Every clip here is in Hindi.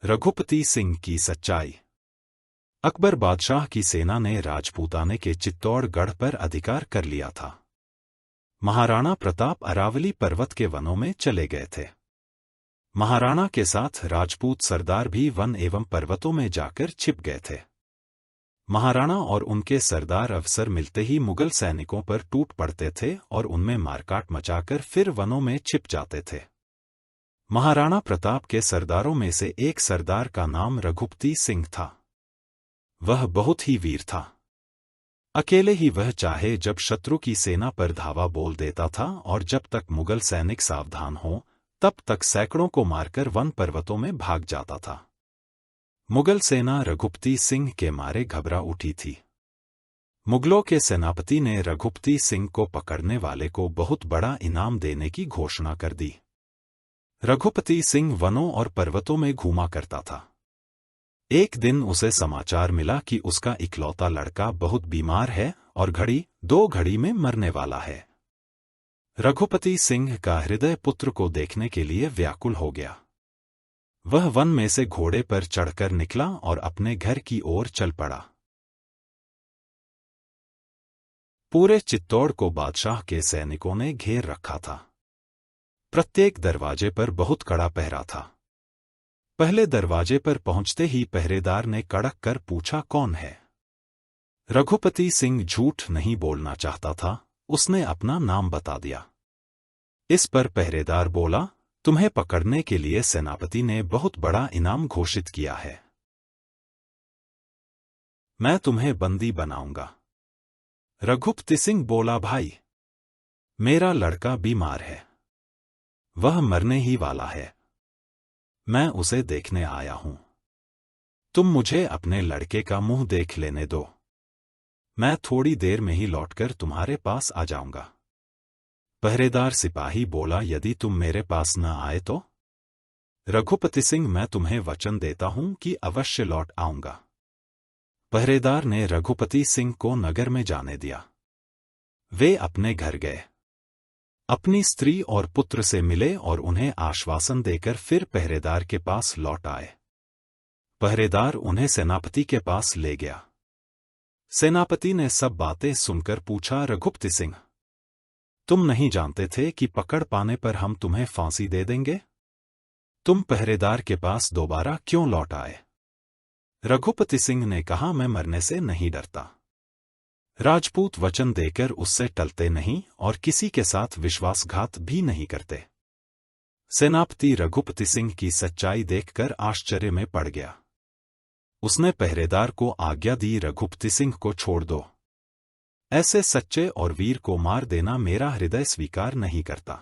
रघुपति सिंह की सच्चाई। अकबर बादशाह की सेना ने राजपूताने के चित्तौड़गढ़ पर अधिकार कर लिया था। महाराणा प्रताप अरावली पर्वत के वनों में चले गए थे। महाराणा के साथ राजपूत सरदार भी वन एवं पर्वतों में जाकर छिप गए थे। महाराणा और उनके सरदार अफसर मिलते ही मुगल सैनिकों पर टूट पड़ते थे और उनमें मारकाट मचाकर फिर वनों में छिप जाते थे। महाराणा प्रताप के सरदारों में से एक सरदार का नाम रघुपति सिंह था। वह बहुत ही वीर था। अकेले ही वह चाहे जब शत्रु की सेना पर धावा बोल देता था और जब तक मुगल सैनिक सावधान हों तब तक सैकड़ों को मारकर वन पर्वतों में भाग जाता था। मुगल सेना रघुपति सिंह के मारे घबरा उठी थी। मुगलों के सेनापति ने रघुपति सिंह को पकड़ने वाले को बहुत बड़ा इनाम देने की घोषणा कर दी। रघुपति सिंह वनों और पर्वतों में घूमा करता था। एक दिन उसे समाचार मिला कि उसका इकलौता लड़का बहुत बीमार है और दो घड़ी में मरने वाला है। रघुपति सिंह का हृदय पुत्र को देखने के लिए व्याकुल हो गया। वह वन में से घोड़े पर चढ़कर निकला और अपने घर की ओर चल पड़ा। पूरे चित्तौड़ को बादशाह के सैनिकों ने घेर रखा था। प्रत्येक दरवाजे पर बहुत कड़ा पहरा था। पहले दरवाजे पर पहुंचते ही पहरेदार ने कड़क कर पूछा, कौन है? रघुपति सिंह झूठ नहीं बोलना चाहता था। उसने अपना नाम बता दिया। इस पर पहरेदार बोला, तुम्हें पकड़ने के लिए सेनापति ने बहुत बड़ा इनाम घोषित किया है। मैं तुम्हें बंदी बनाऊंगा। रघुपति सिंह बोला, भाई, मेरा लड़का बीमार है। वह मरने ही वाला है। मैं उसे देखने आया हूं। तुम मुझे अपने लड़के का मुंह देख लेने दो। मैं थोड़ी देर में ही लौटकर तुम्हारे पास आ जाऊंगा। पहरेदार सिपाही बोला, यदि तुम मेरे पास न आए तो? रघुपति सिंह, मैं तुम्हें वचन देता हूं कि अवश्य लौट आऊंगा। पहरेदार ने रघुपति सिंह को नगर में जाने दिया। वे अपने घर गए, अपनी स्त्री और पुत्र से मिले और उन्हें आश्वासन देकर फिर पहरेदार के पास लौट आए। पहरेदार उन्हें सेनापति के पास ले गया। सेनापति ने सब बातें सुनकर पूछा, रघुपति सिंह, तुम नहीं जानते थे कि पकड़ पाने पर हम तुम्हें फांसी दे देंगे? तुम पहरेदार के पास दोबारा क्यों लौट आए? रघुपति सिंह ने कहा, मैं मरने से नहीं डरता। राजपूत वचन देकर उससे टलते नहीं और किसी के साथ विश्वासघात भी नहीं करते। सेनापति रघुपति सिंह की सच्चाई देखकर आश्चर्य में पड़ गया। उसने पहरेदार को आज्ञा दी, रघुपति सिंह को छोड़ दो। ऐसे सच्चे और वीर को मार देना मेरा हृदय स्वीकार नहीं करता।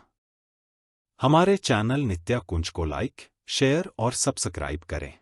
हमारे चैनल नित्या कुंज को लाइक, शेयर और सब्सक्राइब करें।